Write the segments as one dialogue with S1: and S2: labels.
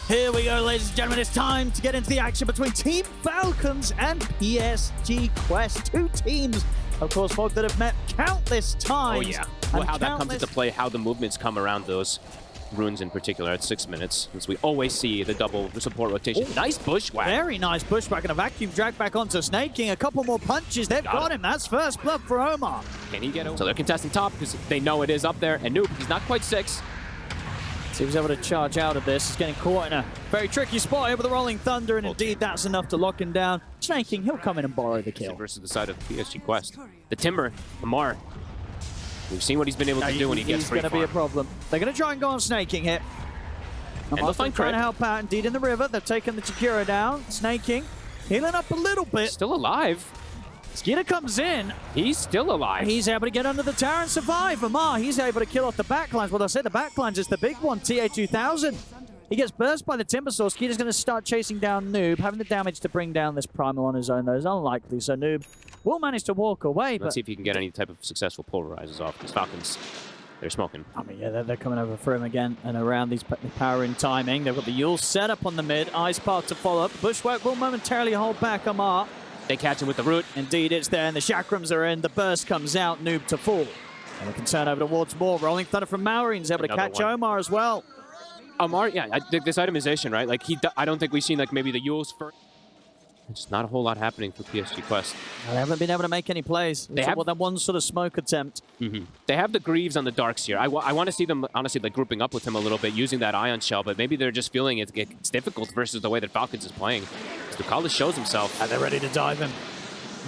S1: Here we go, ladies and gentlemen. It's time to get into the action between Team Falcons and PSG Quest. Two teams, of course, folk that have met countless times.
S2: Oh, yeah. Well, how that comes into play, how the movements come around those runes in particular at 6 minutes, as we always see the double support rotation. Ooh, nice bushwhack.
S1: Very nice bushwhack and a vacuum drag back onto Snake King. A couple more punches. They've got him. That's first blood for Omar.
S2: Can he get over? So they're contesting top because they know it is up there. And Noob, he's not quite 6.
S1: So he was able to charge out of this. He's getting caught in a very tricky spot here with the Rolling Thunder, and indeed that's enough to lock him down. Snake King, he'll come in and borrow the kill.
S2: Versus the side of PSG Quest. The Timber, Amar. We've seen what he's been able to do when he gets free farm.
S1: He's going to be a problem. They're going to try and go on Snake King here. Amar's trying to help out indeed in the river. They've taken the Chikura down. Snake King healing up a little bit.
S2: Still alive.
S1: Skeeter comes in.
S2: He's still alive.
S1: He's able to get under the tower and survive. Amar, he's able to kill off the backlines. Well, I said the backlines is the big one, TA2000. He gets burst by the Timber Saw. Skeeter's going to start chasing down Noob. Having the damage to bring down this Primal on his own, though, is unlikely. So Noob will manage to walk away.
S2: Let's see if he can get any type of successful polarizers off. Because Falcons, they're smoking.
S1: I mean, yeah, they're coming over for him again and around these power in timing. They've got the Yule set up on the mid. Ice Path to follow up. Bushwhack will momentarily hold back Amar.
S2: They catch him with the root.
S1: Indeed, it's there, and the chakrams are in. The burst comes out, Noob to fall. And we can turn over towards more. Rolling Thunder from Maureen's able to catch Omar as well.
S2: Amar, yeah, this itemization, right? Like, I don't think we've seen, like, maybe the Yules first. There's not a whole lot happening for PSG Quest.
S1: They haven't been able to make any plays. They have that one sort of smoke attempt.
S2: They have the Greaves on the Darks here. I want to see them, honestly, like, grouping up with him a little bit, using that Ion Shell, but maybe they're just feeling it's difficult versus the way that Falcons is playing. Ducalis shows himself.
S1: And they're ready to dive him.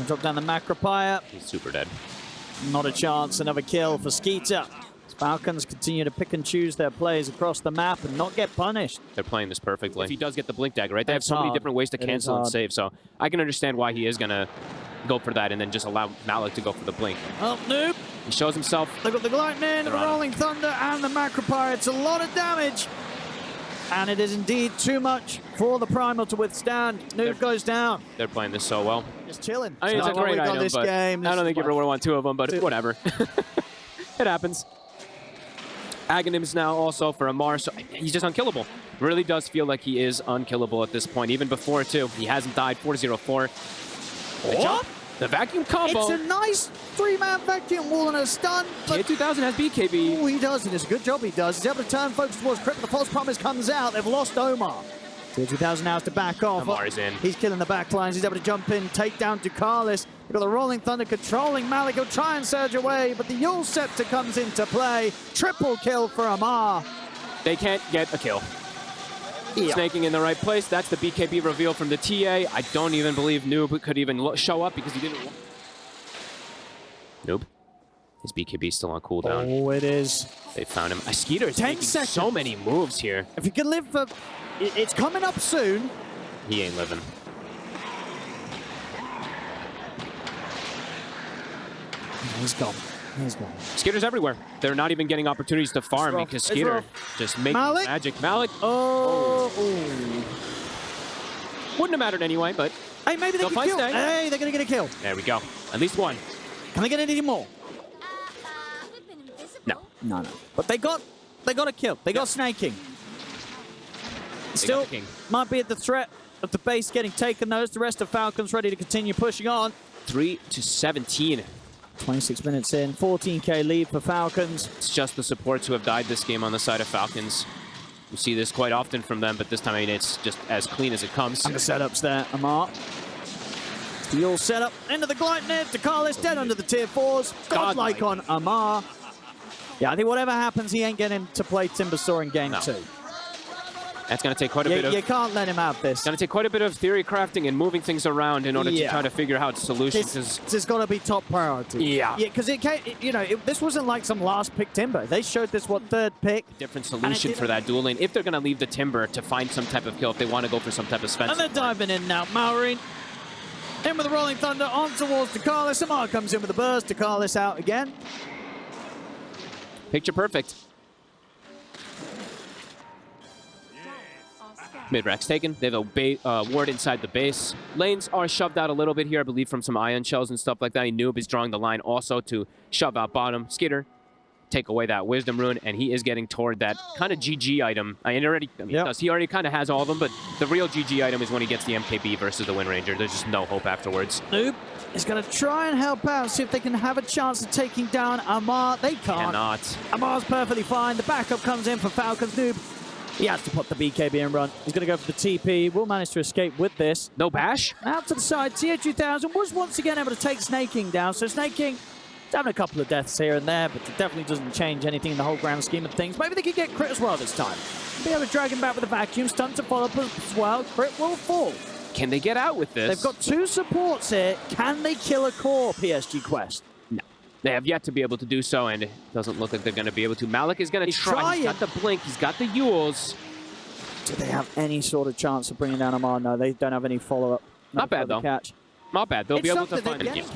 S1: Drop down the Macropire.
S2: He's super dead.
S1: Not a chance. Another kill for Skeeter. Falcons continue to pick and choose their plays across the map and not get punished.
S2: They're playing this perfectly. If he does get the Blink Dagger, right? They have so many different ways to cancel and save, so I can understand why he is going to go for that and then just allow Malik to go for the Blink.
S1: Oh, Noob.
S2: He shows himself.
S1: They've got the Lightning, the Rolling Thunder, and the Macropire. It's a lot of damage. And it is indeed too much for the Primal to withstand. Noob goes down.
S2: They're playing this so well.
S1: Just chilling.
S2: I mean, it's a great item,
S1: this
S2: but
S1: game.
S2: I don't think you ever would want 2 of them, but whatever. It happens. Aghanims now also for Amar, so he's just unkillable. Really does feel like he is unkillable at this point, even before, too. He hasn't died. 4-0-4.
S1: What?
S2: The vacuum combo.
S1: It's a nice 3-man vacuum wall and a stun.
S2: TA2000 has BKB.
S1: Oh, he does, and it's a good job he does. He's able to turn folks towards Crypt. The false promise comes out. They've lost Omar. TA2000 now has to back off.
S2: Amar is in.
S1: He's killing the backlines. He's able to jump in, take down Ducalis. We've got the Rolling Thunder controlling Malik. He'll try and surge away, but the Yule Scepter comes into play. Triple kill for Amar.
S2: They can't get a kill.
S1: Yeah.
S2: Snaking in the right place. That's the BKB reveal from the TA. I don't even believe Noob could even show up because he didn't. Noob. His BKB is still on cooldown.
S1: Oh, it is.
S2: They found him. Skeeter is making so many moves here.
S1: If you can live for... It's coming up soon.
S2: He ain't living.
S1: He's gone. He's gone.
S2: Skeeter's everywhere. They're not even getting opportunities to farm because Skeeter just making magic. Malik.
S1: Oh.
S2: Wouldn't have mattered anyway, but
S1: hey, maybe they can kill. Hey, they're going to get a kill.
S2: There we go. At least one.
S1: Can they get anything more?
S2: No.
S1: No. But they got a kill. They got Snake King. Still might be at the threat of the base getting taken, though. The rest of Falcons ready to continue pushing on.
S2: 3-17.
S1: 26 minutes in, 14k lead for Falcons.
S2: It's just the supports who have died this game on the side of Falcons. You see this quite often from them, but this time, I mean, it's just as clean as it comes.
S1: And the setups there, Amar. The all setup into the Glytnet. Ducalis dead under the tier 4s. Godlike on Amar. Yeah, I think whatever happens, he ain't getting to play Timber Saw in game 2.
S2: That's going to take quite a bit of...
S1: You can't let him have this.
S2: It's going to take quite a bit of theory crafting and moving things around in order to try to figure out solutions.
S1: This has got to be top priority.
S2: Yeah.
S1: Yeah, because this wasn't like some last pick Timber. They showed this, third pick?
S2: Different solution for that dual lane. If they're going to leave the Timber to find some type of kill, if they want to go for some type of Spencer.
S1: And they're diving in now. Maureen in with the Rolling Thunder on towards Ducalis. Amar comes in with the burst. Ducalis out again.
S2: Picture perfect. Mid-rack's taken. They have a ward inside the base. Lanes are shoved out a little bit here, I believe, from some ion shells and stuff like that. Noob is drawing the line also to shove out bottom. Skitter take away that Wisdom Rune, and he is getting toward that kind of GG item. He already kind of has all of them, but the real GG item is when he gets the MKB versus the Wind Ranger. There's just no hope afterwards.
S1: Noob is going to try and help out, see if they can have a chance of taking down Amar. They can't.
S2: Cannot.
S1: Amar's perfectly fine. The backup comes in for Falcons. Noob, he has to put the BKB and run. He's going to go for the TP. Will manage to escape with this.
S2: No bash?
S1: Out to the side, TA2000 was once again able to take Snake King down. So Snake King having a couple of deaths here and there, but it definitely doesn't change anything in the whole grand scheme of things. Maybe they could get crit as well this time. Be able to drag him back with a vacuum, stun to follow up as well. Crit will fall.
S2: Can they get out with this?
S1: They've got 2 supports here. Can they kill a core, PSG Quest?
S2: No. They have yet to be able to do so, and it doesn't look like they're going to be able to. Malik is going to try. He's got the blink. He's got the Yules.
S1: Do they have any sort of chance of bringing down Amar? No, they don't have any follow-up.
S2: Not bad, though.
S1: Catch.
S2: Not bad. They'll be able to find
S1: it.
S2: him.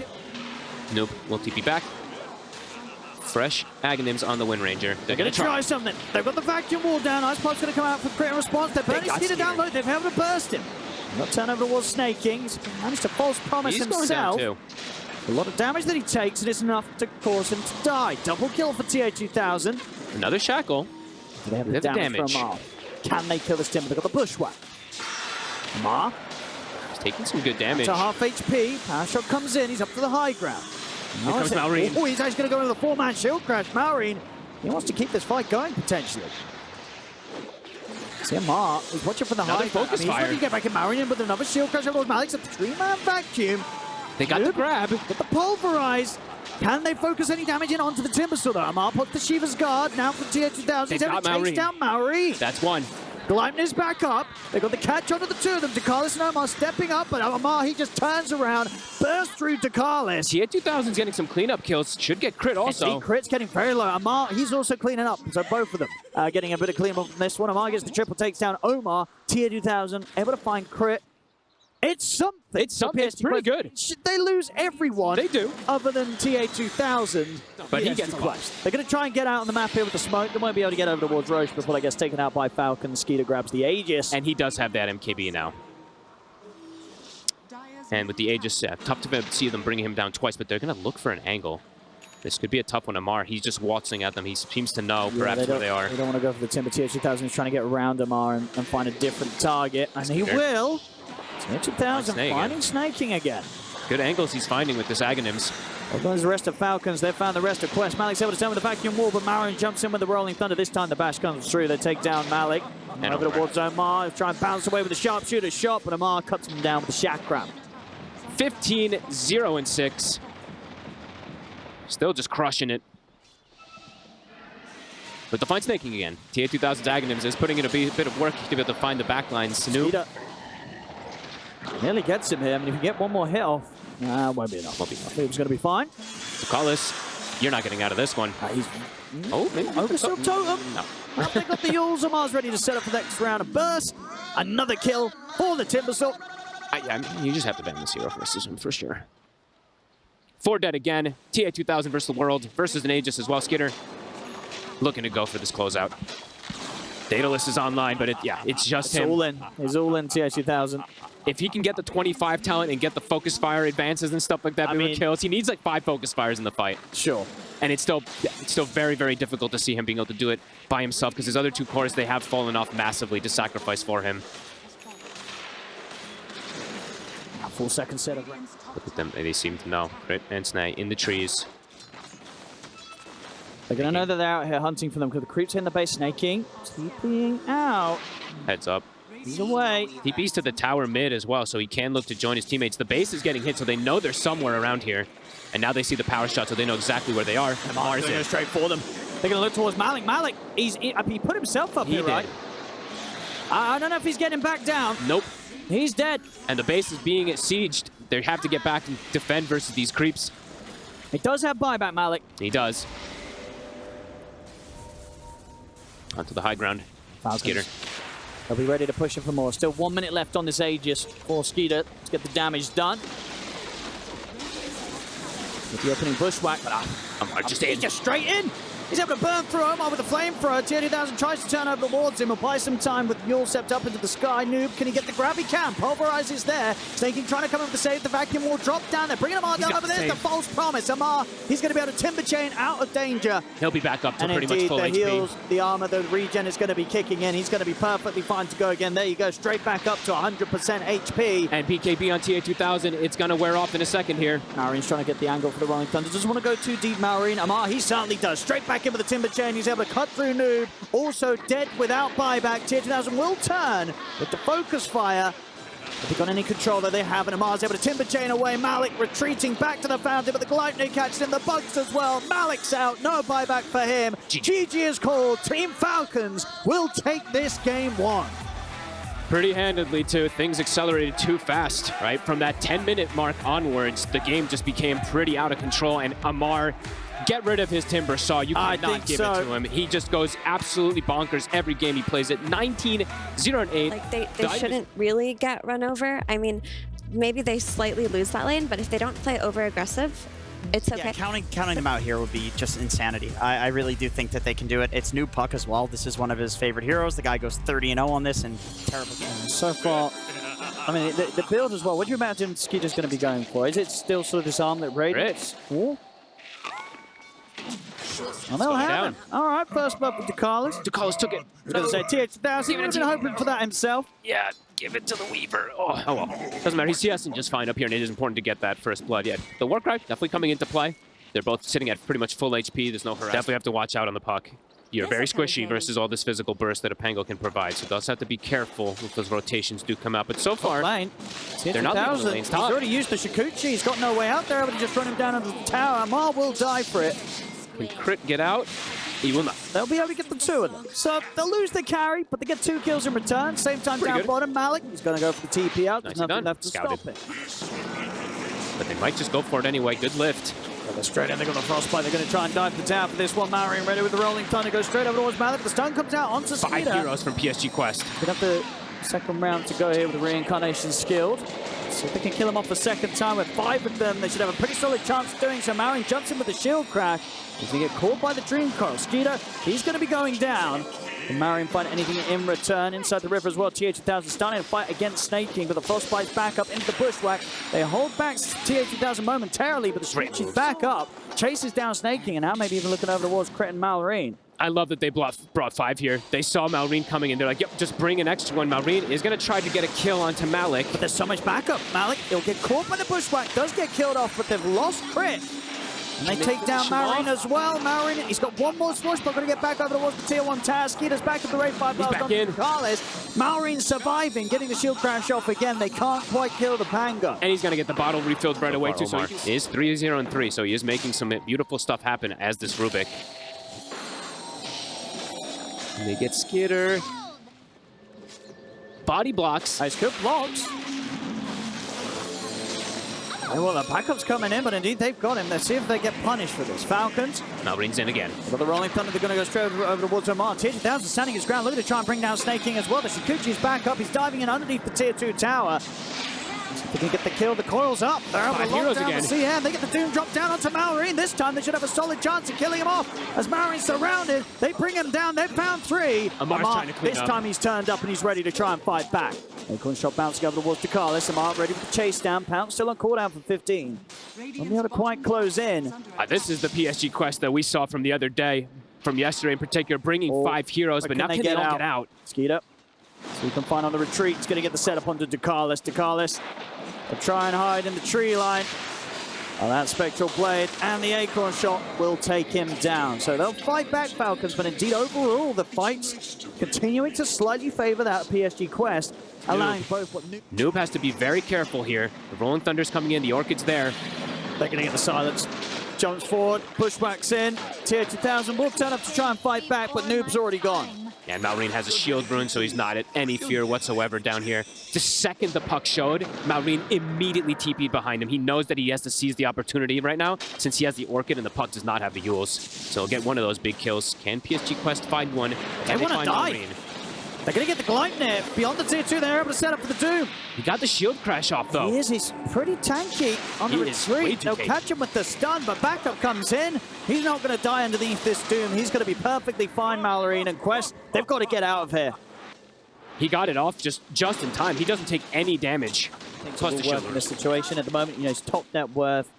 S2: Nope. We'll TP back. Fresh Aghanims on the Wind Ranger. They're going to
S1: try something. They've got the vacuum wall down. Ice Pip's going to come out for crit and response. They're burning Skeeter down low. They've been able to burst him. Got turnover towards Snake King. He's managed to false promise himself.
S2: Going down too.
S1: A lot of damage that he takes, and it's enough to cause him to die. Double kill for TA2000.
S2: Another shackle.
S1: They have the damage from Amar. Can they kill this Timber? They've got the bushwhack. Amar.
S2: He's taking some good damage.
S1: To half HP. Power shot comes in. He's up to the high ground.
S2: Here comes Malrine.
S1: Oh, he's actually going to go into the 4-man shield crash. Malrine, he wants to keep this fight going, potentially. See Amar, he's watching for the high
S2: focus
S1: ground. He's
S2: fire.
S1: ready to get back in Malrine with another shield crash. Malik's at the 3-man vacuum.
S2: They got the grab.
S1: Got the pulverize. Can they focus any damage in onto the Timbersaw, though? Amar puts the Shiva's guard. Now for TA2000. He's able to chase down Malrine.
S2: That's one.
S1: Gleipnir is back up. They've got the catch onto the 2 of them. Dakalis and Omar stepping up, but Amar, he just turns around, bursts through Dakalis.
S2: TA2000's getting some cleanup kills. Should get crit also.
S1: Crit's getting very low. Amar, he's also cleaning up. So both of them getting a bit of cleanup from this one. Amar gets the triple, takes down Omar. TA2000 able to find crit. It's something.
S2: It's something. It's pretty good.
S1: They lose everyone.
S2: They do.
S1: Other than TA2000.
S2: But he gets close.
S1: They're going to try and get out on the map here with the smoke. They won't be able to get over towards Roche before they get taken out by Falcon. Skeeter grabs the Aegis.
S2: And he does have that MKB now. And with the Aegis, tough to see them bringing him down twice, but they're going to look for an angle. This could be a tough one. Amar, he's just waltzing at them. He seems to know perhaps where they are.
S1: They don't want to go for the Timber. TA2000 is trying to get around Amar and find a different target. And he will. TA2000 finding Snaking again.
S2: Good angles he's finding with this Aghanims.
S1: Well, there's the rest of Falcons. They've found the rest of Quest. Malik's able to stand with the vacuum wall, but Malrine jumps in with the Rolling Thunder. This time the bash comes through. They take down Malik.
S2: And
S1: over towards Omar. Try and bounce away with the sharpshooter shot, but Amar cuts him down with the Chakram.
S2: 15-0-6. Still just crushing it. But the fight snaking again. TA2000's Aghanims is putting in a bit of work to be able to find the backline. Snoop.
S1: Nearly gets him here. I mean, if you get one more hit off, won't be enough. I think it's going to be fine.
S2: Dakalis, you're not getting out of this one. Maybe
S1: Oversoak Totem.
S2: No.
S1: They got the Yules. Amar's ready to set up for the next round of burst. Another kill for the Timbersaw.
S2: You just have to ban this hero for this one for sure. 4 dead again. TA2000 versus the world versus an Aegis as well. Skitter looking to go for this closeout. Daedalus is online, but it's just him.
S1: All in. He's all in TA2000.
S2: If he can get the 25 talent and get the focus fire advances and stuff like that, kills, he needs like 5 focus fires in the fight.
S1: Sure.
S2: And it's still very, very difficult to see him being able to do it by himself because his other 2 cores, they have fallen off massively to sacrifice for him.
S1: A full second set of rounds.
S2: Look at them. They seem to know. Crit and Snay in the trees.
S1: They're going to know that they're out here hunting for them because the creeps in the base. Snaking, TPing out.
S2: Heads up.
S1: He's away.
S2: TP's to the tower mid as well, so he can look to join his teammates. The base is getting hit, so they know they're somewhere around here. And now they see the power shot, so they know exactly where they are.
S1: Amar's going straight for them. They're going to look towards Malik. Malik, he put himself up here, right? I don't know if he's getting back down.
S2: Nope.
S1: He's dead.
S2: And the base is being sieged. They have to get back and defend versus these creeps.
S1: He does have buyback, Malik.
S2: He does. Onto the high ground.
S1: Falcons.
S2: Skeeter.
S1: They'll be ready to push him for more. Still 1 minute left on this Aegis for Skeeter to get the damage done. With the opening bushwhack, but
S2: he's just straight in.
S1: He's able to burn through Omar with a flamethrower. Tier 2000 tries to turn over towards him. He'll buy some time with Mule stepped up into the sky. Noob, can he get the grab? He can. Pulverize is there. Snaking trying to come up to save. The vacuum will drop down there. Bringing Amar down over there. The false promise. Amar, he's going to be able to timber chain out of danger.
S2: He'll be back up to
S1: and
S2: pretty much full
S1: the
S2: HP.
S1: heals, the armor, the regen is going to be kicking in. He's going to be perfectly fine to go again. There you go. Straight back up to 100% HP.
S2: And BKB on TA 2000, it's going to wear off in a second here.
S1: Maureen's trying to get the angle for the Rolling Thunder. Doesn't want to go too deep, Maureen. Amar, he certainly does. Straight back in with the timber chain. He's able to cut through Noob. Also dead without buyback. Tier 2000 will turn with the focus fire. Have they got any control that they have? And Amar's able to timber chain away. Malik retreating back to the fountain, but the Gleipnir catches him. The bugs as well. Malik's out. No buyback for him. GG is called. Team Falcons will take this game 1.
S2: Pretty handedly, too. Things accelerated too fast, right? From that 10-minute mark onwards, the game just became pretty out of control, and Amar, get rid of his Timber Saw. You cannot give it to him. He just goes absolutely bonkers every game he plays it. 19-0-8.
S3: Like, they shouldn't really get run over. I mean, maybe they slightly lose that lane, but if they don't play over-aggressive, it's okay.
S4: Yeah, counting them out here would be just insanity. I really do think that they can do it. It's Noob Puck as well. This is one of his favorite heroes. The guy goes 30-0 on this, and terrible game.
S1: So far, I mean, the build as well. What do you imagine Skeeter's going to be going for? Is it still sort of this armlet radius? Well, they'll have it. All right, first blood for DeCarlos.
S2: DeCarlos took it.
S1: I was going to say, TH1000, he would have been hoping for that himself.
S2: Yeah, give it to the Weaver. Oh well. Doesn't matter. He's CSing just fine up here, and it is important to get that first blood. Yeah, the Warcry definitely coming into play. They're both sitting at pretty much full HP. There's no harassment. Definitely have to watch out on the puck. You're very squishy versus all this physical burst that a Pango can provide, so does have to be careful if those rotations do come out. But so far, they're not leaving the lanes top.
S1: He's already used the Shikuchi. He's got no way out there, but he just run him down into the tower. Amar will die for it.
S2: Can Crit get out? He will not.
S1: They'll be able to get the 2 of them. So they'll lose the carry, but they get 2 kills in return. Same time down bottom, Malik. He's going to go for the TP out. There's nothing left to stop it.
S2: But they might just go for it anyway. Good lift.
S1: They're straight in. They're going to Frostbite. They're going to try and dive the tower for this one. Marion ready with the Rolling Thunder. Goes straight over towards Malik. The stun comes out onto Skeeter.
S2: 5 heroes from PSG Quest.
S1: They have the second round to go here with the Reincarnation skilled. So if they can kill him off the second time with 5 of them, they should have a pretty solid chance of doing so. Marion jumps in with the shield crash. He's going to get caught by the Dream Coil. Skeeter, he's going to be going down. Can Marion find anything in return inside the river as well? TH2000 starting to fight against Snake King, but the Frostbite's back up into the bushwhack. They hold back TH2000 momentarily, but the Switch is back up, chases down Snake King, and now maybe even looking over towards Crit and Malrine.
S2: I love that they brought 5 here. They saw Malrine coming, and they're like, yep, just bring an extra one. Malrine is going to try to get a kill onto Malik.
S1: But there's so much backup. Malik, he'll get caught by the bushwhack, does get killed off, but they've lost Crit. And they take down Marine as well. Marine, he's got one more swoosh, but going to get back over towards the Tier 1 tower. Skeeter's back at the Raid 5 blast on Carlos. Marine surviving, getting the shield crash off again. They can't quite kill the Pango.
S2: And he's going to get the bottle refilled right away, too. So he is 3-0-3, so he is making some beautiful stuff happen as this Rubik. And they get Skitter. Body blocks.
S1: Nice good blocks. Well, the backup's coming in, but indeed they've got him. Let's see if they get punished for this. Falcons.
S2: Malrine's in again.
S1: But the Rolling Thunder, they're going to go straight over towards Omar. Tier 2000 standing his ground, looking to try and bring down Snake King as well. The Shikuchi's back up. He's diving in underneath the Tier 2 tower. They can get the kill. The coil's up. They're able to lock down the CM. They get the Doom drop down onto Malrine. This time they should have a solid chance of killing him off. As Malrine's surrounded, they bring him down. They've found 3.
S2: Amar's trying to clean up.
S1: This time he's turned up and he's ready to try and fight back. Acorn shot bouncing over towards DeCarlos. Amar ready with the chase down. Pounce still on cooldown for 15. Won't be able to quite close in.
S2: This is the PSG Quest that we saw from the other day, from yesterday in particular, bringing 5 heroes, but now can they all get out?
S1: Skeeter. So you can find on the retreat. He's going to get the setup onto DeCarlos. DeCarlos will try and hide in the tree line. That Spectral Blade and the Acorn Shot will take him down. So they'll fight back, Falcons, but indeed overall the fight's continuing to slightly favor that PSG Quest, allowing both what
S2: Noob has to be very careful here. The Rolling Thunder's coming in, the Orchid's there.
S1: They're going to get the silence. Jumps forward, pushbacks in. Tier 2000 will turn up to try and fight back, but Noob's already gone.
S2: And Malrine has a shield rune, so he's not at any fear whatsoever down here. The second the puck showed, Malrine immediately TP'd behind him. He knows that he has to seize the opportunity right now, since he has the Orchid and the puck does not have the Yules. So he'll get one of those big kills. Can PSG Quest find one?
S1: They want to die. They're going to get the Gleipnir beyond the tier 2. They're able to set up for the Doom.
S2: He got the shield crash off, though.
S1: He's pretty tanky on the
S2: He is way
S1: retreat.
S2: too
S1: They'll
S2: tanky.
S1: catch him with the stun, but backup comes in. He's not going to die underneath this Doom. He's going to be perfectly fine, Mallory and Quest. They've got to get out of here.
S2: He got it off just in time. He doesn't take any damage. Plus the
S1: Will work
S2: shield.
S1: in this situation at the moment. You know, he's top net worth.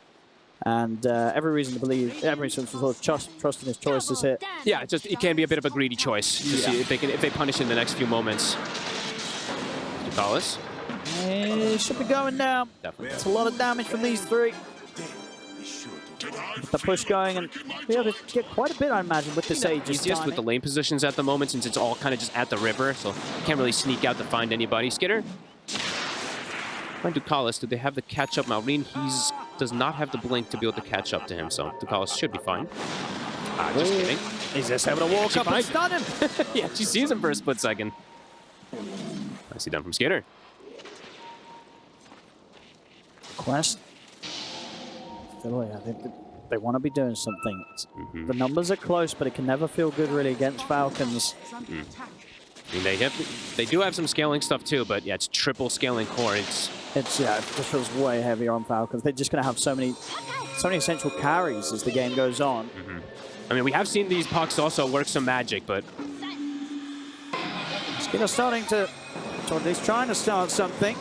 S1: And every reason to believe, every sort of trust in his choices here.
S2: Yeah, it can be a bit of a greedy choice to see if they punish in the next few moments. Ducalis.
S1: He should be going down.
S2: Definitely.
S1: It's a lot of damage from these three. The push going and be able to get quite a bit, I imagine, with this Aegis.
S2: Easiest with the lane positions at the moment since it's all kind of just at the river, so you can't really sneak out to find anybody. Skitter. Find Ducalis. Do they have the catch up? Maureen, does not have the blink to be able to catch up to him, so Ducalis should be fine. Just kidding.
S1: He's just able to walk up and stun him.
S2: Yeah, she sees him for a split second. Nicely done from Skitter.
S1: Quest. Still, yeah, they want to be doing something. The numbers are close, but it can never feel good really against Falcons.
S2: I mean, they do have some scaling stuff too, but yeah, it's triple scaling core.
S1: Yeah, it just feels way heavier on Falcons. They're just going to have so many essential carries as the game goes on.
S2: I mean, we have seen these pucks also work some magic, but
S1: Skinner starting to, or at least trying to start something.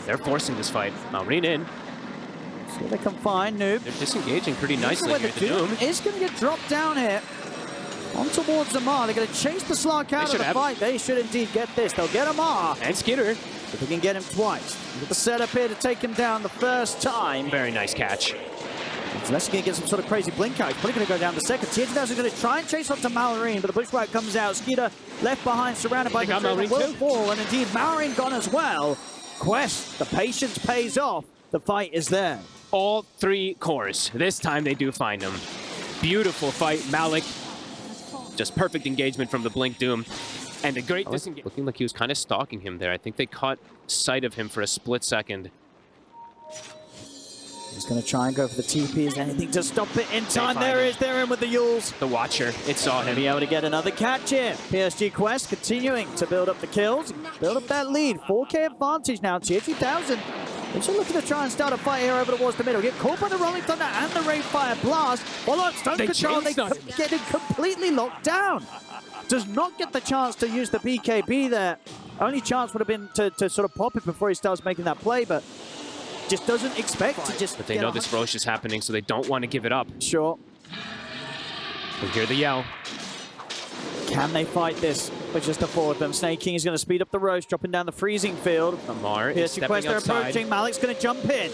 S2: they're forcing this fight. Maureen in.
S1: See if they can find Noob.
S2: They're disengaging pretty nicely
S1: Where
S2: here.
S1: the
S2: The
S1: Doom
S2: Doom.
S1: is going to get dropped down here. On towards Amar. They're going to chase the Slark out of the fight. They should indeed get this. They'll get Amar.
S2: And Skitter.
S1: If they can get him twice. Get the setup here to take him down the first time.
S2: Very nice catch.
S1: Unless he's going to get some sort of crazy blink out. He's probably going to go down the second. TH2000 is going to try and chase onto Malorine, but the bushwhack comes out. Skeeter left behind, surrounded by the
S2: Malorine
S1: will
S2: too.
S1: fall, and indeed Malorine gone as well. Quest, the patience pays off. The fight is there.
S2: All three cores. This time they do find him. Beautiful fight. Malik. Just perfect engagement from the Blink Doom. And a great disengage. Looking like he was kind of stalking him there. I think they caught sight of him for a split second.
S1: He's going to try and go for the TP. Is anything to stop it in time? There it is. They're in with the Yules.
S2: The Watcher. It saw him.
S1: Be able to get another catch here. PSG Quest continuing to build up the kills, build up that lead. 4K advantage now. TH2000. They're just looking to try and start a fight here over towards the middle. Get caught by the Rolling Thunder and the Ray Fire Blast. Follow up Stone Control. They get it completely locked down. Does not get the chance to use the BKB there. Only chance would have been to sort of pop it before he starts making that play, but just doesn't expect to just.
S2: But they know this Roche is happening, so they don't want to give it up.
S1: Sure.
S2: We hear the yell.
S1: Can they fight this with just the four of them? Snake King is going to speed up the Roche, dropping down the freezing field.
S2: Amar is
S1: PSG
S2: stepping
S1: Quest are
S2: outside.
S1: approaching. Malik's going to jump in.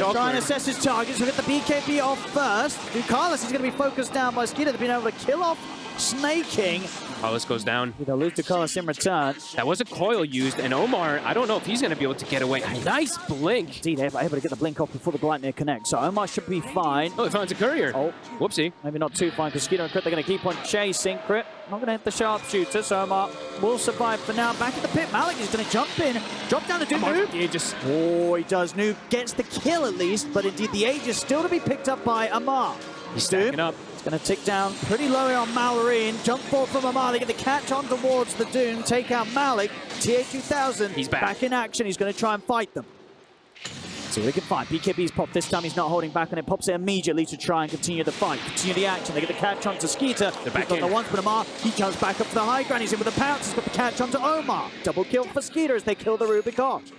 S2: all
S1: Try and
S2: clear.
S1: assess his targets. We'll get the BKB off first. Ducalis is going to be focused down by Skeeter. They've been able to kill off Snake King.
S2: Hollis goes down.
S1: They'll lose Ducalis in return.
S2: That was a coil used, and Omar, I don't know if he's going to be able to get away. Nice blink.
S1: Indeed, able to get the blink off before the Gleipnir connects. So Omar should be fine.
S2: Oh, he finds a courier.
S1: Oh,
S2: Whoopsie.
S1: maybe not too fine because Skeeter and Crit, they're going to keep on chasing. Crit not going to hit the sharpshooter, so Omar will survive for now. Back at the pit, Malik is going to jump in, drop down the Doom. Oh, he does. Noob gets the kill at least, but indeed the Age is still to be picked up by Amar.
S2: He's stacking up.
S1: It's going to tick down pretty low on Malorine. Jump forward from Amar. They get the catch on towards the Doom. Take out Malik. TH2000.
S2: He's back
S1: in action. He's going to try and fight them. See what he can find. BKB's popped this time. He's not holding back, and it pops it immediately to try and continue the fight. Continue the action. They get the catch onto Skeeter.
S2: They're back
S1: on
S2: in.
S1: the once, but Amar, he jumps back up to the high ground. He's in with the pounce. He's got the catch onto Omar. Double kill for Skeeter as they kill the Rubik off.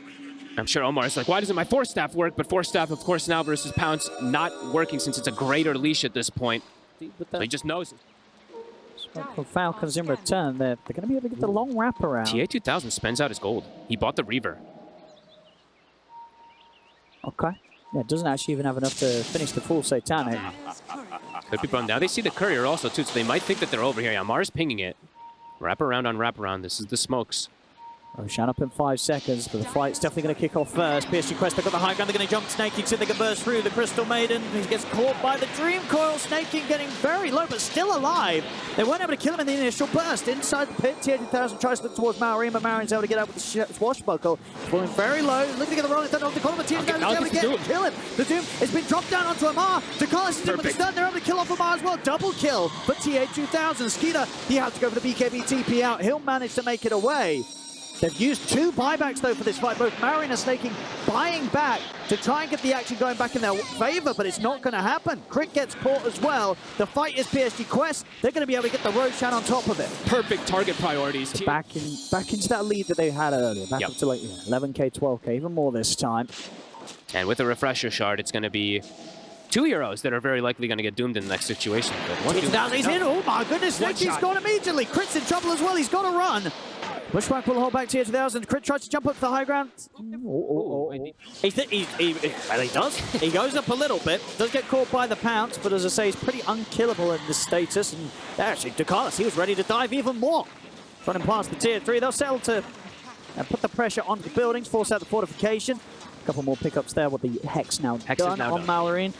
S2: I'm sure Omar's like, why doesn't my Force Staff work? But Force Staff, of course, now versus Pounce not working since it's a greater leash at this point. So he just knows.
S1: For Falcons in return, they're going to be able to get the long wraparound.
S2: TA2000 spends out his gold. He bought the Reaver.
S1: Okay. Yeah, it doesn't actually even have enough to finish the full Satanic.
S2: Could be burned. Now they see the courier also, too, so they might think that they're over here. Yeah, Mars pinging it. Wraparound on wraparound. This is the smokes.
S1: Roshan up in 5 seconds, but the fight's definitely going to kick off first. PSG Quest, they've got the high ground, they're going to jump Snaking, so they can burst through the Crystal Maiden. He gets caught by the Dream Coil. Snaking getting very low, but still alive. They weren't able to kill him in the initial burst. Inside the pit, TA2000 tries to look towards Maureen, but Maureen's able to get out with the swashbuckle. Falling very low, looking to get the rolling thunder off the corner, but TA2000 is able to get him, kill him. The Doom has been dropped down onto Amar. DeCarlos is in with the stun, they're able to kill off Amar as well. Double kill for TA2000. Skeeter, he has to go for the BKB TP out. He'll manage to make it away. They've used 2 buybacks, though, for this fight. Both Marin and Snaking buying back to try and get the action going back in their favor, but it's not going to happen. Crit gets caught as well. The fight is PSG Quest. They're going to be able to get the Roshan on top of it.
S2: Perfect target priorities.
S1: So back into that lead that they had earlier. Back up to like 11k, 12k, even more this time.
S2: And with a refresher shard, it's going to be 2 heroes that are very likely going to get doomed in the next situation. But
S1: He's in. Oh my goodness, Snaky's gone immediately. Crit's in trouble as well. He's got to run. Bushwhack will hold back TA2000. Crit tries to jump up to the high ground. He does. He goes up a little bit. Does get caught by the pounce, but as I say, he's pretty unkillable in this status. And actually, DeCarlos, he was ready to dive even more. Running past the tier 3. They'll settle to put the pressure onto the buildings, force out the fortification. A couple more pickups there with the Hex now done on Mallory.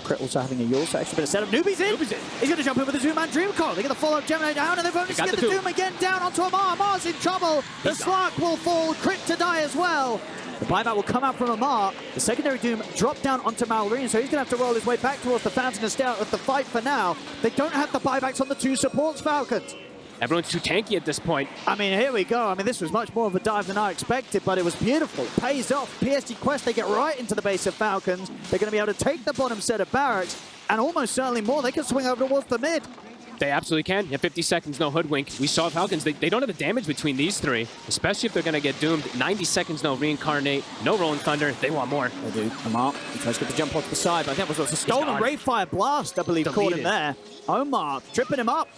S1: Crit also having a Yule, so actually been a setup. Noobie's in! He's going to jump in with the 2-man Dream Coil. They get the follow-up Gemini down, and they've only to get the Doom again down onto Amar. Amar's in trouble. The Slark will fall. Crit to die as well. The buyback will come out from Amar. The secondary Doom dropped down onto Mallory, so he's going to have to roll his way back towards the Fountain and stay out of the fight for now. They don't have the buybacks on the 2 supports, Falcons.
S2: Everyone's too tanky at this point.
S1: I mean, here we go. I mean, this was much more of a dive than I expected, but it was beautiful. It pays off. PSG Quest, they get right into the base of Falcons. They're going to be able to take the bottom set of barracks, and almost certainly more. They can swing over towards the mid.
S2: They absolutely can. Yeah, 50 seconds, no hoodwink. We saw Falcons. They don't have the damage between these 3, especially if they're going to get doomed. 90 seconds, no reincarnate, no rolling thunder. They want more.
S1: They do. Amar, he tries to get the jump off the side, but I think it was a stolen Rayfire Blast, I believe, caught him there. Omar tripping him up.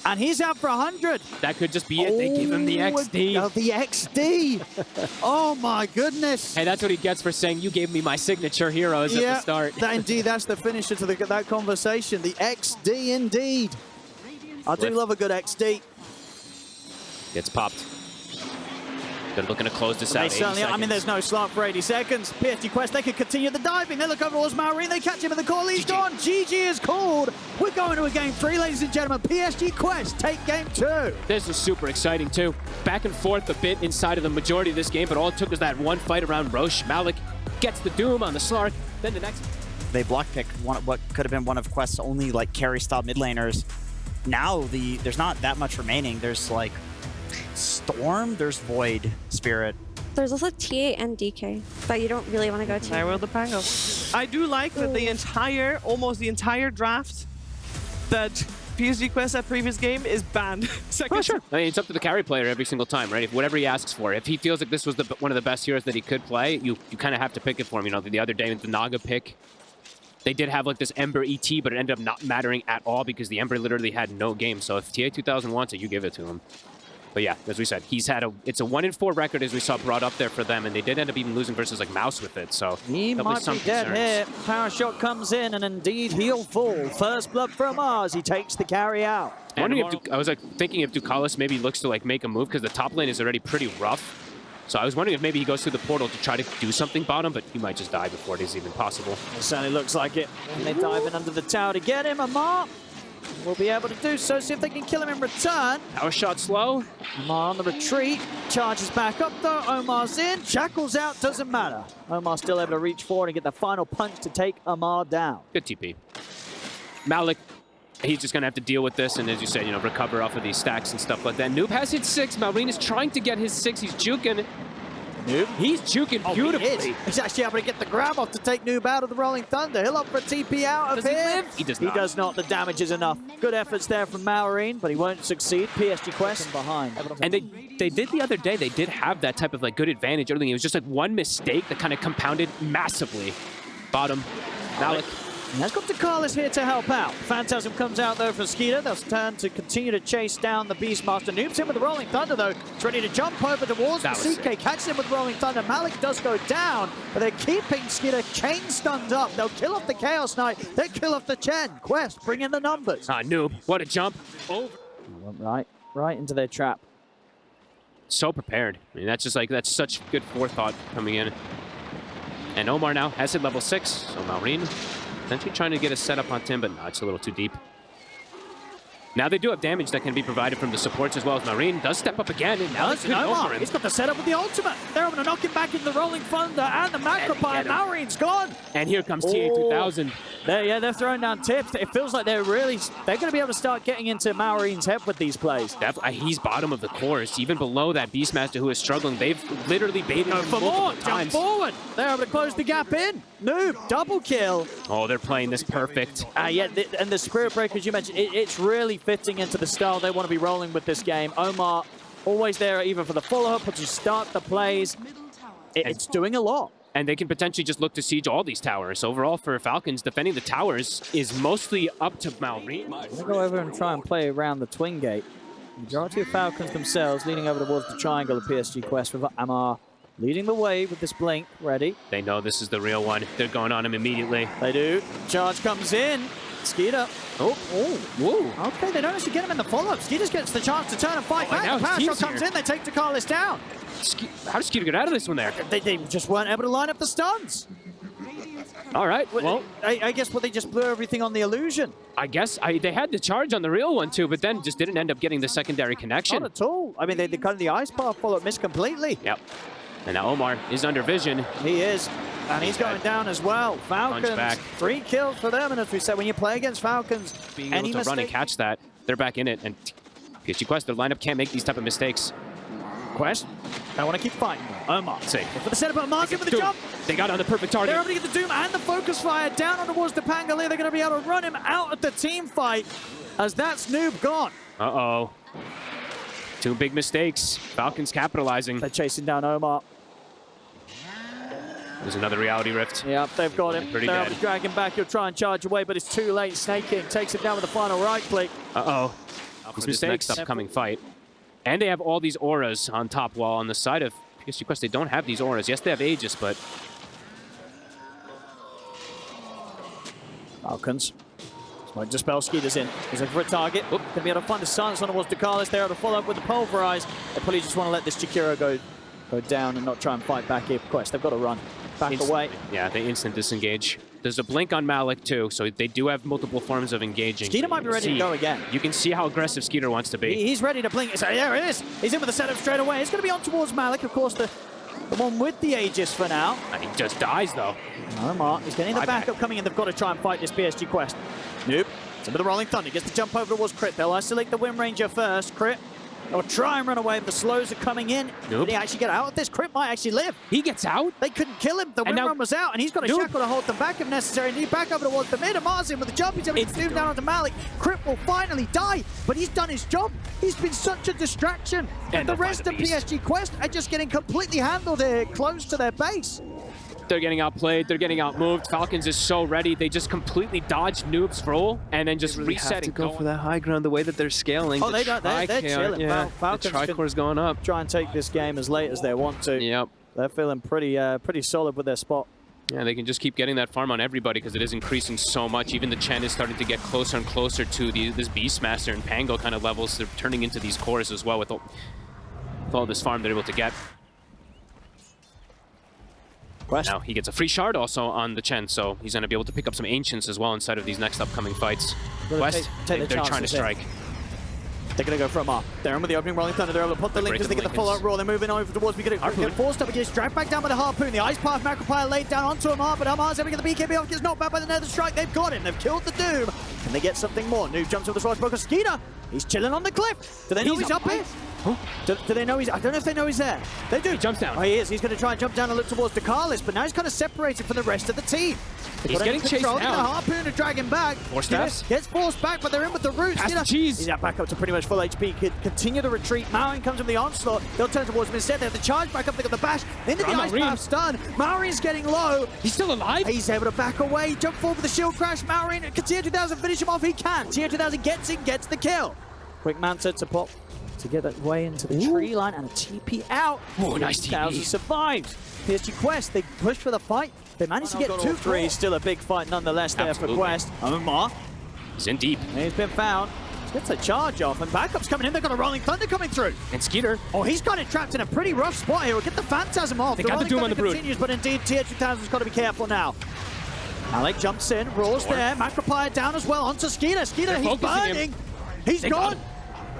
S1: And he's out for 100.
S2: That could just be it. They give him the XD.
S1: Oh, the XD. Oh, my goodness.
S2: Hey, that's what he gets for saying, you gave me my signature heroes at the start.
S1: Indeed, that's the finisher to that conversation. The XD, indeed. I do love a good XD.
S2: Gets popped. They're looking to close this out.
S1: I mean, there's no slot for 80 seconds. PSG Quest, they could continue the diving. They look over towards Maureen. They catch him in the call. He's gone. GG is called. We're going to a game 3, ladies and gentlemen. PSG Quest take game 2.
S2: This was super exciting, too. Back and forth a bit inside of the majority of this game, but all it took was that one fight around Roche. Malik gets the Doom on the Slark. Then the next...
S4: They block picked what could have been one of Quest's only like carry-style mid laners. Now there's not that much remaining. There's like Storm, there's Void, Spirit.
S3: There's also TA and DK that you don't really want to go to.
S5: I will the Pango. I do like that almost the entire draft that PSG Quest at previous game is banned.
S2: Oh, sure. I mean, it's up to the carry player every single time, right? Whatever he asks for. If he feels like this was one of the best heroes that he could play, you kind of have to pick it for him. You know, the other day with the Naga pick, they did have like this Ember ET, but it ended up not mattering at all because the Ember literally had no game. So if TA2000 wants it, you give it to him. But yeah, as we said, it's a 1-4 record, as we saw brought up there for them, and they did end up even losing versus like Mouse with it. So
S1: he might be dead here. Power shot comes in, and indeed he'll fall. First blood from Mars. He takes the carry out.
S2: I was like thinking if DeCarlos maybe looks to like make a move because the top lane is already pretty rough. So I was wondering if maybe he goes through the portal to try to do something bottom, but he might just die before it is even possible.
S1: It certainly looks like it. And they dive in under the tower to get him. Amar will be able to do so. See if they can kill him in return.
S2: Power shot slow.
S1: Omar on the retreat. Charges back up though. Omar's in. Jackals out. Doesn't matter. Omar still able to reach forward and get the final punch to take Amar down.
S2: Good TP. Malik, he's just going to have to deal with this and, as you said, you know, recover off of these stacks and stuff like that. Noob has hit 6. Malrine is trying to get his 6. He's juking.
S1: Noob?
S2: He's juking beautifully.
S1: He's actually able to get the grab off to take Noob out of the Rolling Thunder. He'll up for a TP out of here.
S2: Does he live? He does not.
S1: He does not. The damage is enough. Good efforts there from Malrine, but he won't succeed. PSG Quest behind.
S2: And they did the other day, they did have that type of like good advantage. Everything. It was just like one mistake that kind of compounded massively. Bottom. Malik.
S1: And that's got DeCarlos here to help out. Phantasm comes out though for Skeeter. They'll turn to continue to chase down the Beastmaster. Noob's in with the Rolling Thunder though. It's ready to jump over towards the CK. Catches him with Rolling Thunder. Malik does go down, but they're keeping Skeeter chain stunned up. They'll kill off the Chaos Knight. They kill off the Chen. Quest, bring in the numbers.
S2: Noob, what a jump. Over.
S1: Went right into their trap.
S2: so prepared. I mean, that's just like, that's such good forethought coming in. And Omar now has hit level 6, so Maureen potentially trying to get a setup on Tim, but no, it's a little too deep. Now they do have damage that can be provided from the supports as well as Maureen does step up again, and now it's over him.
S1: He's got the setup with the ultimate. They're able to knock him back into the Rolling Thunder and the Macropie. Maureen's gone.
S2: And here comes TA2000.
S1: They're throwing down tips. It feels like they're going to be able to start getting into Maureen's head with these plays.
S2: He's bottom of the course, even below that Beastmaster who is struggling. They've literally baited him
S1: for
S2: multiple
S1: more.
S2: times.
S1: Jump forward. They're able to close the gap in. Noob, double kill.
S2: Oh, they're playing this perfect.
S1: Yeah, and the Spirit Breakers you mentioned, it's really fitting into the style they want to be rolling with this game. Omar, always there even for the follow-up, but to start the plays. It's doing a lot.
S2: And they can potentially just look to siege all these towers. Overall, for Falcons, defending the towers is mostly up to Maureen.
S1: We'll go over and try and play around the Twin Gate. Majority of Falcons themselves leaning over towards the triangle of PSG Quest with Amar leading the way with this blink ready.
S2: They know this is the real one. They're going on him immediately.
S1: They do. Charge comes in. Skeeter. Oh,
S2: whoa.
S1: Okay, they don't actually get him in the follow-up. Skeeter gets the chance to turn and fight back.
S2: Now
S1: The power shot
S2: here.
S1: comes in. They take Takalis down.
S2: How does Skeeter get out of this one there?
S1: They just weren't able to line up the stuns.
S2: All right, well,
S1: I guess they just blew everything on the illusion.
S2: I guess they had the charge on the real one too, but then just didn't end up getting the secondary connection.
S1: Not at all. I mean, they kind of the ice path follow-up missed completely.
S2: Yep. And now Omar is under vision.
S1: He is. And he's going down as well. Falcons,
S2: back.
S1: 3 kills for them. And as we said, when you play against Falcons,
S2: Being able to run and catch that, they're back in it. And PSG Quest, their lineup can't make these type of mistakes.
S1: Quest, I want to keep fighting. Omar,
S2: Safe.
S1: for the setup, Omar's in with the
S2: Doom.
S1: jump.
S2: They got on the perfect target.
S1: They're able to get the Doom and the Focus Fire down on towards the Pangolier. They're going to be able to run him out of the team fight as that's Noob gone.
S2: Uh-oh. 2 big mistakes. Falcons capitalizing.
S1: They're chasing down Omar.
S2: There's another reality rift.
S1: Yep, they've got him.
S2: Pretty
S1: They're
S2: dead.
S1: able to drag him back. He'll try and charge away, but it's too late. Snake King takes him down with the final right click.
S2: Uh-oh. These mistakes. Next upcoming fight. And they have all these auras on top, while on the side of PSG Quest, they don't have these auras. Yes, they have Aegis, but...
S1: Falcons. Smoke Dispel, Skeeter's in. He's looking for a target. Going to be able to find the silence on towards Dakalis. They're able to follow up with the Pulverize. They probably just want to let this Chikiro go down and not try and fight back here. Quest, they've got to run. Back away.
S2: Yeah, they instant disengage. There's a blink on Malik too, so they do have multiple forms of engaging.
S1: Skeeter might be ready to go again.
S2: You can see how aggressive Skeeter wants to be.
S1: He's ready to blink. So there it is. He's in with the setup straight away. It's going to be on towards Malik, of course, the one with the Aegis for now.
S2: And he just dies though.
S1: Omar is getting the backup coming in. They've got to try and fight this PSG Quest. Nope. It's a bit of Rolling Thunder. Gets the jump over towards Crit. They'll isolate the Wind Ranger first. Crit. They'll try and run away. The slows are coming in.
S2: Nope.
S1: Did he actually get out of this? Crit might actually live.
S2: He gets out?
S1: They couldn't kill him. The Wind Run was out, and he's got a shackle to hold them back if necessary. And he back over towards the mid. Amar's in with the jump. He's able to zoom down onto Malik. Crit will finally die, but he's done his job. He's been such a distraction. And the rest of PSG Quest are just getting completely handled here, close to their base.
S2: They're getting outplayed. They're getting outmoved. Falcons is so ready. They just completely dodged Noob's roll and then just
S6: really
S2: reset
S6: have to
S2: and
S6: go for that high ground. The way that they're scaling.
S1: Oh, they're chilling.
S6: Yeah,
S1: Falcons
S6: the Tricore's going up.
S1: Try and take this game as late as they want to.
S2: Yep.
S1: They're feeling pretty solid with their spot.
S2: Yeah, they can just keep getting that farm on everybody because it is increasing so much. Even the Chen is starting to get closer and closer to this Beastmaster and Pango kind of levels. They're turning into these cores as well with all this farm they're able to get.
S1: Quest.
S2: Now he gets a free shard also on the Chen, so he's going to be able to pick up some Ancients as well inside of these next upcoming fights.
S1: Quest,
S2: they're trying to strike.
S1: They're going to go for Amar. They're in with the opening Rolling Thunder. They're able to put the link as they get the full-out roll. They're moving over towards. We get forced up. He gets dragged back down by the Harpoon. The Ice Path Macropire laid down onto Amar, but Amar's able to get the BKB off. Gets knocked back by the Nether Strike. They've got him. They've killed the Doom. Can they get something more? Noob jumps over the Swashbuckler. Skeeter. He's chilling on the cliff. Do they know he's up here? Huh? Do they know he's... I don't know if they know he's there. They do.
S2: He jumps down.
S1: Oh, he is. He's going to try and jump down and look towards Dakalis, but now he's kind of separated from the rest of the team.
S2: He's getting chased down.
S1: The Harpoon to drag him back.
S2: Force steps.
S1: Gets forced back, but they're in with the roots. He's back up to pretty much full HP. Could continue the retreat. Maureen comes with the onslaught. They'll turn towards him instead. They have the charge back up. They got the bash. Into the Ice Path stun. Maureen's getting low.
S2: He's still alive.
S1: He's able to back away. Jump forward with the shield crash. Maureen, can TR2000 finish him off? He can. TR2000 gets in, gets the kill. Quick Manta to pop to get that way into the tree line and a TP out.
S2: Oh, nice TP.
S1: 2000 survives. PSG Quest, they push for the fight. They managed to get 2-3. Still a big fight nonetheless there for Quest. Omar.
S2: He's in deep.
S1: He's been found. Gets a charge off, and backup's coming in. They've got a Rolling Thunder coming through.
S2: And Skeeter.
S1: Oh, he's got it trapped in a pretty rough spot here. We'll get the Phantasm off.
S2: They got the
S1: Rolling
S2: Doom on
S1: Thunder
S2: the Brood.
S1: continues, but indeed, TH2000's got to be careful now. Alec jumps in, roars there. Macropire down as well onto Skeeter. Skeeter, he's burning. He's gone.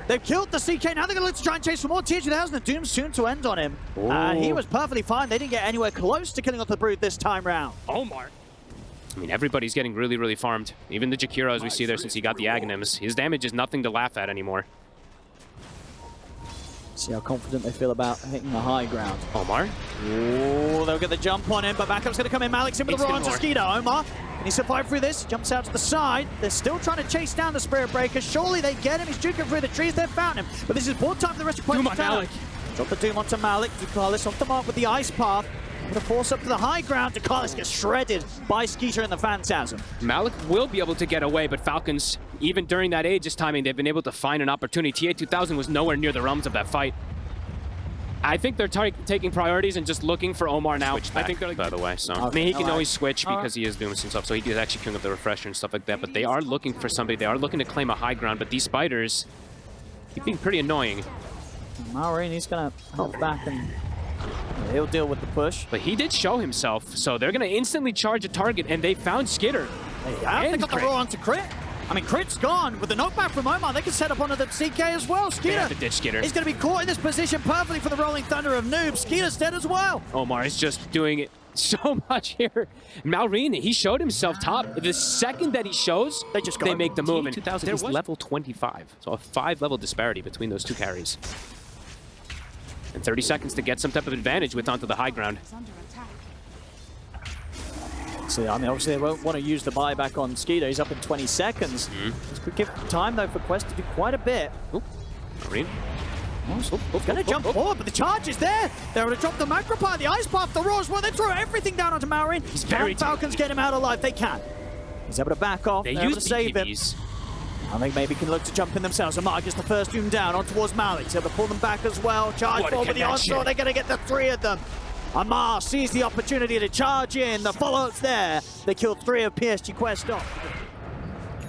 S1: They've killed the CK. Now they're going to look to try and chase for more TH2000. The Doom's soon to end on him. He was perfectly fine. They didn't get anywhere close to killing off the Brood this time round.
S2: Omar. I mean, everybody's getting really, really farmed. Even the Jakiro, as we see there, since he got the Aghanims. His damage is nothing to laugh at anymore.
S1: See how confident they feel about hitting the high ground.
S2: Omar.
S1: Oh, they'll get the jump on him, but backup's going to come in. Malik's in with the roar onto Skeeter. Omar, can he survive through this? Jumps out to the side. They're still trying to chase down the Spirit Breaker. Surely they get him. He's juking through the trees. They've found him. But this is board time for the rest of
S2: Doom on Malik.
S1: Drop the Doom onto Malik. Ducalis off the mark with the Ice Path. Going to force up to the high ground. Ducalis gets shredded by Skeeter and the Phantasm.
S2: Malik will be able to get away, but Falcons, even during that Aegis timing, they've been able to find an opportunity. TA2000 was nowhere near the realms of that fight. I think they're taking priorities and just looking for Omar now. I think they're like, by the way, so I mean, he can always switch because he is doing some stuff, so he is actually queuing up the refresher and stuff like that, but they are looking for somebody. They are looking to claim a high ground, but these spiders keep being pretty annoying.
S1: Maureen, he's going to hop back and he'll deal with the push.
S2: But he did show himself, so they're going to instantly charge a target, and they found Skitter.
S1: They got the roar onto Crit. I mean, Crit's gone. With the knockback from Omar, they can set up onto the CK as well. Skeeter.
S2: They have to ditch Skitter.
S1: He's going to be caught in this position perfectly for the Rolling Thunder of Noob. Skeeter's dead as well.
S2: Omar is just doing it so much here. Malrine, he showed himself top. The second that he shows, they make the move. And 2000 is level 25, so a 5-level disparity between those two carries. And 30 seconds to get some type of advantage with onto the high ground.
S1: So, I mean, obviously they won't want to use the buyback on Skeeter. He's up in 20 seconds. This could give time, though, for Quest to do quite a bit.
S2: Marine.
S1: Going to jump forward, but the charge is there. They're going to drop the Macropire, the Ice Path, the Roars. Well, they throw everything down onto Maureen.
S2: He's very
S1: Falcons get him out alive. They can. He's able to back off.
S2: They
S1: They're able
S2: use
S1: to save him.
S2: BKBs.
S1: I think maybe can look to jump in themselves. Amar gets the first Doom down on towards Malik. He's able to pull them back as well. Charge forward with the onslaught. They're going to get the 3 of them. Amar sees the opportunity to charge in. The follow-up's there. They killed 3 of PSG Quest off.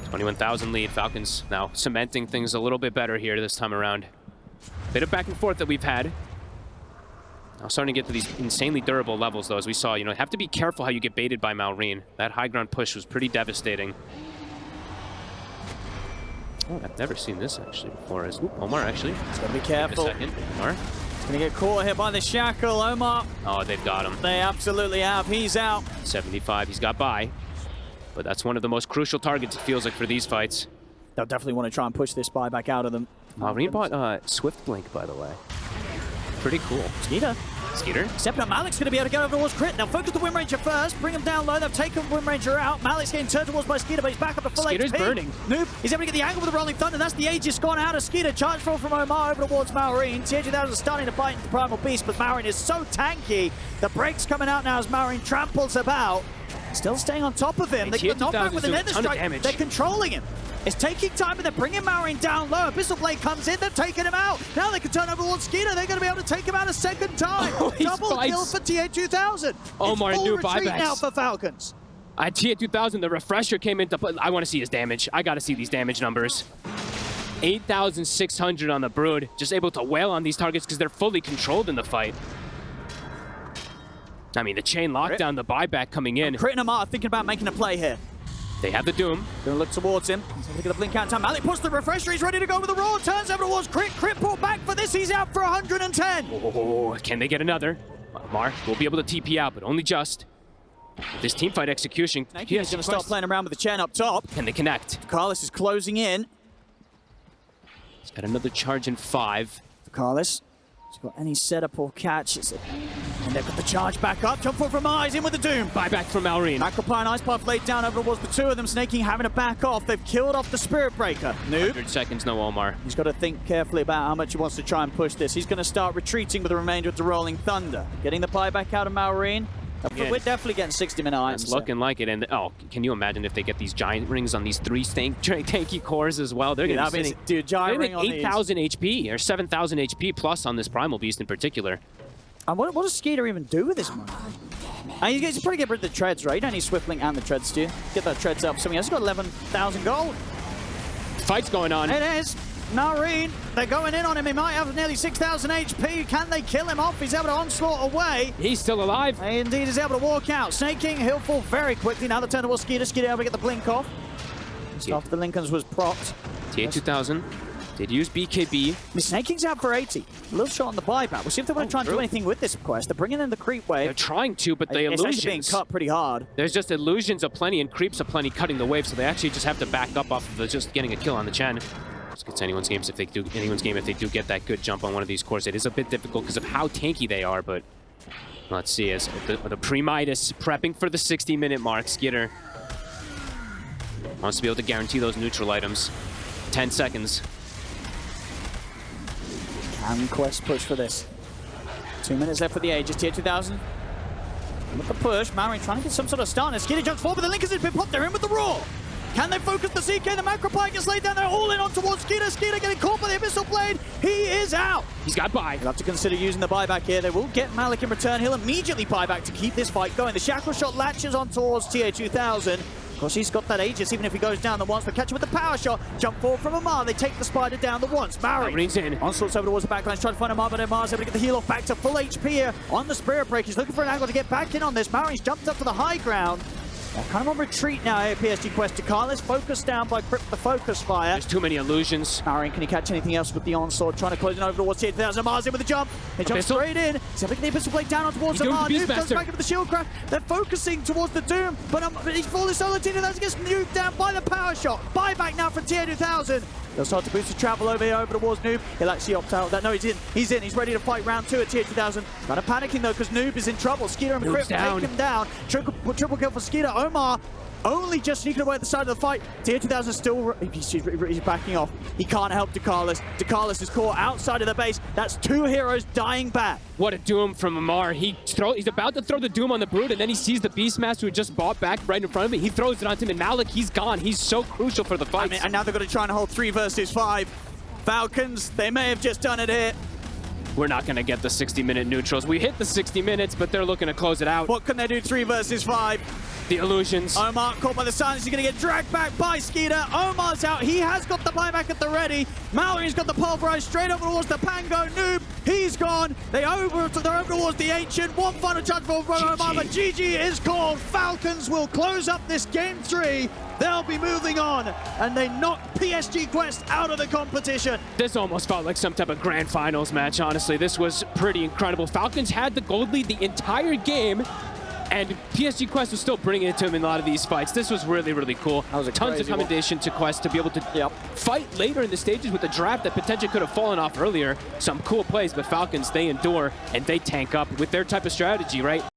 S2: 21,000 lead. Falcons now cementing things a little bit better here this time around. Bit of back and forth that we've had. Now starting to get to these insanely durable levels, though, as we saw. You know, have to be careful how you get baited by Malrine. That high ground push was pretty devastating. Oh, I've never seen this actually before. Omar actually.
S1: He's got to be careful.
S2: Take a second. Omar.
S1: Gonna get caught here by the shackle. Omar.
S2: Oh, they've got him.
S1: They absolutely have. He's out.
S2: 75. He's got by. But that's one of the most crucial targets, it feels like, for these fights.
S1: They'll definitely want to try and push this buy back out of them.
S2: Marine bought Swift Blink, by the way. Pretty cool.
S1: Skeeter.
S2: Skeeter.
S1: Except now Malik's going to be able to get over towards Crit. Now focus the Wind Ranger first. Bring him down low. They've taken Wind Ranger out. Malik's getting turned towards by Skeeter, but he's back up to full
S2: Skeeter's
S1: HP.
S2: burning.
S1: Noob, he's able to get the angle with the Rolling Thunder. That's the Aegis gone out of Skeeter. Charge throw from Omar over towards Maureen. TH2000 is starting to bite into the Primal Beast, but Maureen is so tanky. The break's coming out now as Maureen tramples about. Still staying on top of him. They get knocked back with the Nether Strike. They're controlling him. It's taking time, but they're bringing Maureen down low. Abyssal Blade comes in, they're taking him out. Now they can turn over towards Skeeter. They're going to be able to take him out a second time. Double kill for TH2000.
S2: Omar,
S1: it's full
S2: new
S1: retreat
S2: buybacks
S1: now for Falcons.
S2: At TH2000, the refresher came into play. I want to see his damage. I got to see these damage numbers. 8,600 on the Brood. Just able to wail on these targets because they're fully controlled in the fight. I mean, the chain lockdown, the buyback coming in.
S1: Crit and Amar thinking about making a play here.
S2: They have the Doom.
S1: Gonna look towards him. He's gonna get a blink out time. Malik puts the refresher. He's ready to go with the roar. Turns over towards Crit. Crit pulled back for this. He's out for 110.
S2: Oh, can they get another? Mar will be able to TP out, but only just. With this teamfight execution,
S1: He's gonna start playing around with the chain up top.
S2: Can they connect?
S1: Carlos is closing in.
S2: He's got another charge in 5.
S1: Carlos. He's got any setup or catch. And they've got the charge back up. Jump forward from Eyes, in with the Doom.
S2: Buyback from Malrine.
S1: Macropire and Ice Path laid down over towards the 2 of them. Snaking having to back off. They've killed off the Spirit Breaker. Noob.
S2: 100 seconds, no Omar.
S1: He's got to think carefully about how much he wants to try and push this. He's going to start retreating with the remainder of the Rolling Thunder. Getting the buyback out of Maureen. We're definitely getting 60-minute items.
S2: It's looking like it. And oh, can you imagine if they get these giant rings on these 3 tanky cores as well? They're going to be
S1: giant ring on
S2: 8,000 HP or 7,000 HP plus on this Primal Beast in particular.
S1: And what does Skeeter even do with this money? And he's probably get rid of the treads, right? You don't need Swift Link and the treads, do you? Get that treads up. Something else. He's got 11,000 gold.
S2: fight's going on.
S1: It is. Marine, they're going in on him. He might have nearly 6,000 HP. Can they kill him off? He's able to onslaught away.
S2: He's still alive.
S1: He indeed is able to walk out. Snake King, he'll fall very quickly. Now the turn towards Skeeter. Skeeter able to get the blink off. Just after the Lincolns was propped.
S2: TA2000 did use BKB.
S1: Snake King's out for 80. A little shot on the buyback. We'll see if they want to try and do anything with this quest. They're bringing in the creep wave.
S2: They're trying to, but the
S1: It's actually being
S2: illusions.
S1: cut pretty hard.
S2: There's just illusions aplenty and creeps aplenty cutting the wave, so they actually just have to back up off of the just getting a kill on the Chen. It's anyone's game if they do get that good jump on one of these cores. It is a bit difficult because of how tanky they are, but let's see as the Pre-Midas prepping for the 60-minute mark. Skitter wants to be able to guarantee those neutral items. 10 seconds.
S1: Can Quest push for this? 2 minutes left for the Aegis. TA2000 with the push. Maori trying to get some sort of stun. Skitter jumps forward, but the Linkers has been popped. They're in with the Roar. Can they focus the CK? The Macropie gets laid down. They're all in on towards Skeeter. Skeeter getting caught by the Abyssal Blade. He is out.
S2: He's got buy.
S1: They'll have to consider using the buyback here. They will get Malik in return. He'll immediately buy back to keep this fight going. The Shackle Shot latches on towards TA2000. Of course, he's got that Aegis, even if he goes down the once. But catch him with the Power Shot. Jump forward from Amar. They take the Spider down the once.
S2: Marines in.
S1: Onslaught's over towards the backlines, trying to find Amar, but Amar's able to get the heal off back to full HP here on the Spirit Break. He's looking for an angle to get back in on this. Marines jumped up to the high ground. They're kind of on retreat now here, PSG Quest. Carlos focused down by Crypt the Focus Fire.
S2: There's too many illusions.
S1: Marion, can he catch anything else with the onslaught? Trying to close it over towards the 8,000. Amar's in with the jump. He jumps
S2: Abyssal.
S1: straight in. He's able to get the Abyssal Blade down on towards
S2: He's doing
S1: Amar.
S2: the
S1: Noob comes
S2: Beastmaster.
S1: back into the shield craft. They're focusing towards the Doom, but he's falling solo. TA2000 gets nuked down by the Power Shot. Buyback now from TA2000. They'll start to boost his travel over here, over towards Noob. He'll actually opt out of that. No, he's in. He's in. He's ready to fight round 2 at TA2000. Kind of panicking though, because Noob is in trouble. Skeeter and Crypt take him down. Triple kill for Skeeter. Omar only just sneaking away at the side of the fight. TA2000 still, he's backing off. He can't help Dekalis. Dekalis is caught outside of the base. That's 2 heroes dying back.
S2: What a Doom from Amar. He's about to throw the Doom on the Brood, and then he sees the Beastmaster who just bought back right in front of him. He throws it onto him, and Malik, he's gone. He's so crucial for the fight.
S1: And now they're going to try and hold 3 versus 5. Falcons, they may have just done it here.
S2: We're not going to get the 60-minute neutrals. We hit the 60 minutes, but they're looking to close it out.
S1: What can they do? 3 versus 5.
S2: The illusions.
S1: Omar caught by the silence. He's going to get dragged back by Skeeter. Omar's out. He has got the buyback at the ready. Mallory's got the pulverize straight over towards the Pango. Noob, he's gone. They're over towards the Ancient. One final charge for Omar, but GG is called. Falcons will close up this game 3. They'll be moving on, and they knock PSG Quest out of the competition.
S2: This almost felt like some type of grand finals match, honestly. This was pretty incredible. Falcons had the gold lead the entire game, and PSG Quest was still bringing it to him in a lot of these fights. This was really, really cool. Tons of commendation to Quest to be able to fight later in the stages with the draft that potentially could have fallen off earlier. Some cool plays, but Falcons, they endure and they tank up with their type of strategy, right?